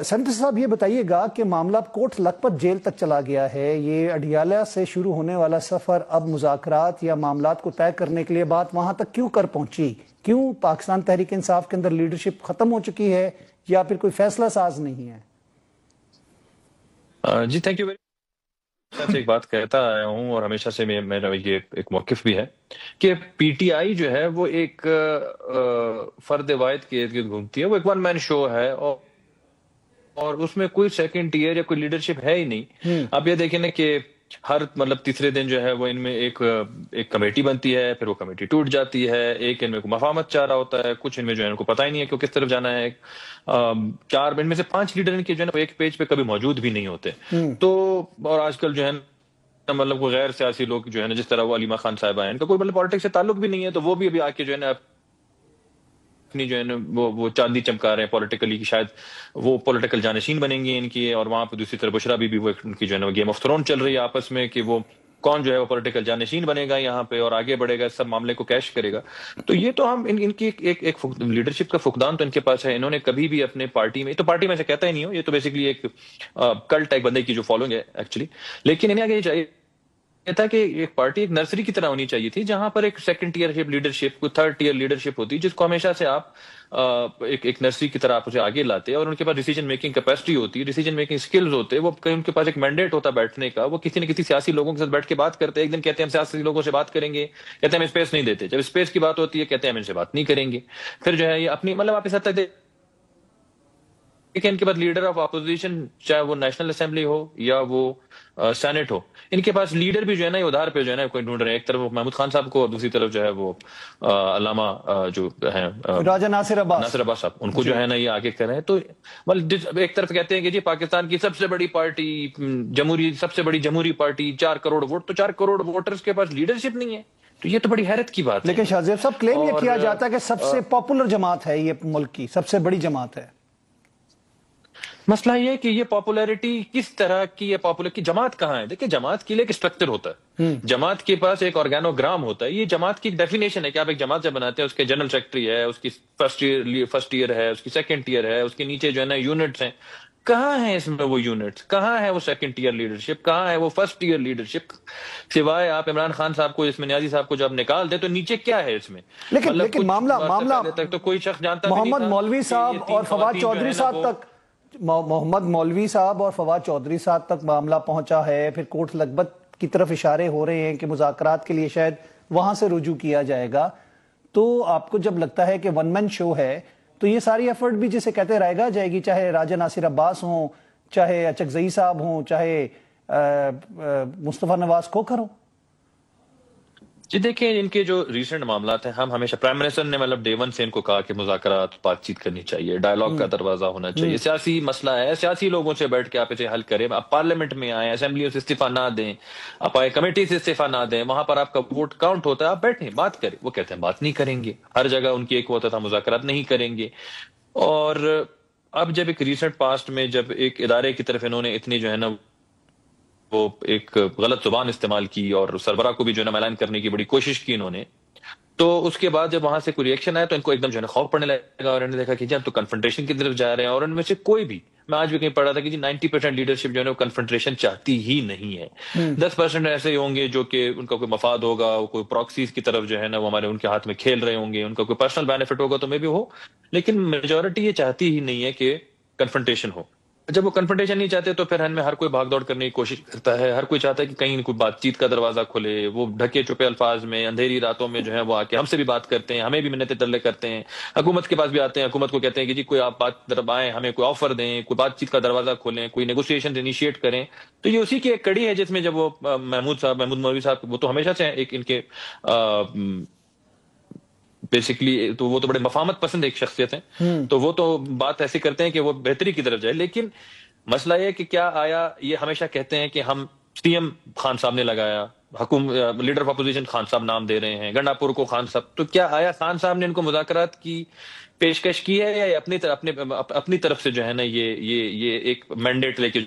اچھا سینٹر صاحب یہ بتائیے گا کہ معاملہ کوٹ لکھپت جیل تک چلا گیا ہے، یہ اڈیالہ سے شروع ہونے والا سفر اب مذاکرات یا معاملات کو طے کرنے کے لیے بات وہاں تک کیوں کر پہنچی؟ کیوں پاکستان تحریک انصاف کے اندر لیڈرشپ ختم ہو چکی ہے یا پھر کوئی فیصلہ ساز نہیں ہے؟ جی تھینک یو ویری مچ. ایک بات کہتا آیا ہوں اور ہمیشہ سے میرا یہ ایک موقف بھی ہے کہ پی ٹی آئی جو ہے وہ ایک فرد واحد کے ارد گرد گھومتی ہے، وہ ایک ون مین شو ہے اور اس میں کوئی سیکنڈ ٹیئر یا کوئی لیڈرشپ ہے ہی نہیں. آپ یہ دیکھیں نا کہ ہر تیسرے دن جو ہے وہ ان میں ایک کمیٹی بنتی ہے، پھر وہ کمیٹی ٹوٹ جاتی ہے، ایک ان میں کوئی مفاہمت چاہ رہا ہوتا ہے، کچھ ان میں جو ہے ان کو پتہ ہی نہیں ہے کہ وہ کس طرف جانا ہے. 4 ان میں سے 5 لیڈر ان کے جو ہے نا ایک پیج پہ کبھی موجود بھی نہیں ہوتے. تو اور آج کل جو ہے نا کوئی غیر سیاسی لوگ جو ہے نا، جس طرح وہ علیمہ خان صاحبہ ہیں، ان کا کوئی پالیٹکس سے تعلق بھی نہیں ہے، تو وہ بھی ابھی آ کے جو ہے نا اپنی جو ہے نا وہ چاندی چمکا رہے ہیں پولیٹیکلی، کہ شاید وہ پولیٹیکل جانشین بنیں گے ان کی. اور وہاں پہ دوسری طرف بشرا بی وہ ان کی جو ہے نا گیم آف تھرون چل رہی ہے آپس میں کہ وہ کون جو ہے وہ پولیٹیکل جانشین بنے گا یہاں پہ اور آگے بڑھے گا، سب معاملے کو کیش کرے گا. تو یہ تو ہم ان کی ایک لیڈرشپ کا فقدان تو ان کے پاس ہے. انہوں نے کبھی بھی اپنے پارٹی میں، تو پارٹی میں سے کہتا ہی نہیں ہوں، یہ تو بیسیکلی ایک کلٹ ایک بندے کی جو فالوئنگ ہے ایکچولی. لیکن انہیں آگے یہ چاہیے تھا کہ ایک پارٹی ایک نرسری کی طرح ہونی چاہیے تھی، جہاں پر ایک سیکنڈ ٹیئر لیڈرشپ، کوئی تھرڈ ٹیئر لیڈرشپ ہوتی، جس کو ہمیشہ سے آپ ایک نرسری کی طرح آپ اسے آگے لاتے، اور ان کے پاس ڈیسیجن میکنگ کیپیسٹی ہوتی ہے، ڈیسیجن میکنگ سکلز ہوتے، وہ ان کے پاس ایک مینڈیٹ ہوتا بیٹھنے کا. وہ کسی نہ کسی سیاسی لوگوں کے ساتھ بیٹھ کے بات کرتے ہیں. ایک دن کہتے ہیں ہم سیاسی لوگوں سے بات کریں گے، کہتے ہیں ہم اسپیس نہیں دیتے. جب اسپیس کی بات ہوتی ہے کہتے ہیں ہم ان سے بات نہیں کریں گے. پھر جو ہے یہ اپنی آپ اس حد تک ان کے بعد لیڈر آف اپوزیشن، چاہے وہ نیشنل اسمبلی ہو یا وہ سینٹ ہو، ان کے پاس لیڈر بھی جو ہے نا ادھار پہ جو ہے نا کوئی ڈھونڈ رہے ہیں. ایک طرف محمود خان صاحب کو اور دوسری طرف جو ہے وہ علامہ جو ہیں راجہ ناصر عباس صاحب، ان کو جو ہے نا یہ آگے کر رہے ہیں. تو ایک طرف کہتے ہیں کہ جی پاکستان کی سب سے بڑی پارٹی سب سے بڑی جمہوری پارٹی، 4 کروڑ ووٹ، تو 4 کروڑ ووٹرز کے پاس لیڈرشپ نہیں ہے. تو یہ تو بڑی حیرت کی بات ہے. لیکن شاہ زیب صاحب کلیم یہ کیا جاتا ہے کہ سب سے پاپولر جماعت ہے، یہ ملک کی سب سے بڑی جماعت ہے. مسئلہ یہ ہے کہ یہ پاپولیرٹی کس طرح کی ہے، پاپولر کی جماعت کہاں ہے؟ دیکھیں جماعت کے لیے ایک اسٹرکچر ہوتا ہے، جماعت کے پاس ایک آرگینوگرام ہوتا ہے. یہ جماعت کی ایک ڈیفینیشن ہے کہ آپ ایک جماعت جب بناتے ہیں، اس کے جنرل سیکرٹری ہے، اس کی فرسٹ ایئر ہے، اس کی سیکنڈ ایئر ہے، اس کے نیچے جو ہے نا یونٹس ہیں. کہاں ہے اس میں وہ یونٹس؟ کہاں ہے وہ سیکنڈ ٹیئر لیڈرشپ؟ کہاں ہے وہ فرسٹ ایئر لیڈرشپ؟ سوائے آپ عمران خان صاحب کو، اس میں نیازی صاحب کو جب نکال دیں تو نیچے کیا ہے اس میں؟ لیکن معاملہ تک تو کوئی شخص جانتا محمد مولوی صاحب اور فواد چودھری صاحب تک، محمد مولوی صاحب اور فواد چودھری صاحب تک معاملہ پہنچا ہے. پھر کوٹ لکھپت کی طرف اشارے ہو رہے ہیں کہ مذاکرات کے لیے شاید وہاں سے رجوع کیا جائے گا. تو آپ کو جب لگتا ہے کہ ون مین شو ہے تو یہ ساری ایفرٹ بھی جسے کہتے رائے گا جائے گی، چاہے راجہ ناصر عباس ہوں، چاہے اچکزئی صاحب ہوں، چاہے مصطفیٰ نواز کھوکھر ہوں. جی دیکھیں ان کے جو ریسنٹ معاملات ہیں، ہم ہمیشہ پرائم منسٹر نے ڈے 1 سے ان کو کہا کہ مذاکرات بات چیت کرنی چاہیے، ڈائلاگ کا دروازہ ہونا چاہیے. سیاسی مسئلہ ہے، سیاسی لوگوں سے بیٹھ کے آپ اسے حل کریں. آپ پارلیمنٹ میں آئیں، اسمبلیوں سے استعفیٰ نہ دیں، آپ آئے کمیٹی سے استعفیٰ نہ دیں، وہاں پر آپ کا ووٹ کاؤنٹ ہوتا ہے، آپ بیٹھیں بات کریں. وہ کہتے ہیں بات نہیں کریں گے. ہر جگہ ان کی ایک ہوتا تھا مذاکرات نہیں کریں گے. اور اب جب ایک ریسنٹ پاسٹ میں جب ایک ادارے کی طرف انہوں نے اتنی جو ہے نا وہ ایک غلط زبان استعمال کی اور سربراہ کو بھی جو ہے نا ملائن کرنے کی بڑی کوشش کی انہوں نے، تو اس کے بعد جب وہاں سے کوئی ریئیکشن آیا تو ان کو ایک دم جو ہے نا خوف پڑنے لگا، اور انہوں نے دیکھا کہ جی ہم تو کنفرنٹیشن کی طرف جا رہے ہیں. اور ان میں سے کوئی بھی، میں آج بھی کہیں پڑھ رہا تھا کہ جی 90% لیڈرشپ جو ہے نا وہ کنفرنٹیشن چاہتی ہی نہیں ہے. 10% ایسے ہوں گے جو کہ ان کا کوئی مفاد ہوگا، کوئی پراکسیز کی طرف جو ہے نا وہ ہمارے ان کے ہاتھ میں کھیل رہے ہوں گے، ان کا کوئی پرسنل بینیفٹ ہوگا تو میں بھی ہو. لیکن میجورٹی یہ چاہتی ہی نہیں ہے کہ کنفرنٹیشن ہو. جب وہ کنفرنٹیشن نہیں چاہتے تو پھر ہر کوئی بھاگ دوڑ کرنے کی کوشش کرتا ہے. ہر کوئی چاہتا ہے کہ کہیں کوئی بات چیت کا دروازہ کھلے. وہ ڈھکے چھپے الفاظ میں اندھیری راتوں میں جو ہے وہ آ کے ہم سے بھی بات کرتے ہیں، ہمیں بھی منتیں ترلے کرتے ہیں. حکومت کے پاس بھی آتے ہیں، حکومت کو کہتے ہیں کہ جی کوئی آپ بات طرف آئیں، ہمیں کوئی آفر دیں، کوئی بات چیت کا دروازہ کھولیں، کوئی نیگوسیشن انیشیٹ کریں. تو یہ اسی کی ایک کڑی ہے جس میں جب وہ محمود مولوی صاحب، وہ تو ہمیشہ سے ایک ان کے بیسکلی تو وہ تو بڑے مفاہمت پسند ایک شخصیت ہیں، تو وہ تو بات ایسی کرتے ہیں کہ وہ بہتری کی طرف جائے. لیکن مسئلہ یہ کہ کیا آیا، یہ ہمیشہ کہتے ہیں کہ ہم سی ایم خان صاحب نے لگایا، لیڈر آف اپوزیشن خان صاحب نام دے رہے ہیں، گنڈا پور کو خان صاحب، تو کیا آیا خان صاحب نے ان کو مذاکرات کی پیشکش کی ہے یا اپنی طرف سے جو ہے نا یہ ایک مینڈیٹ لے کے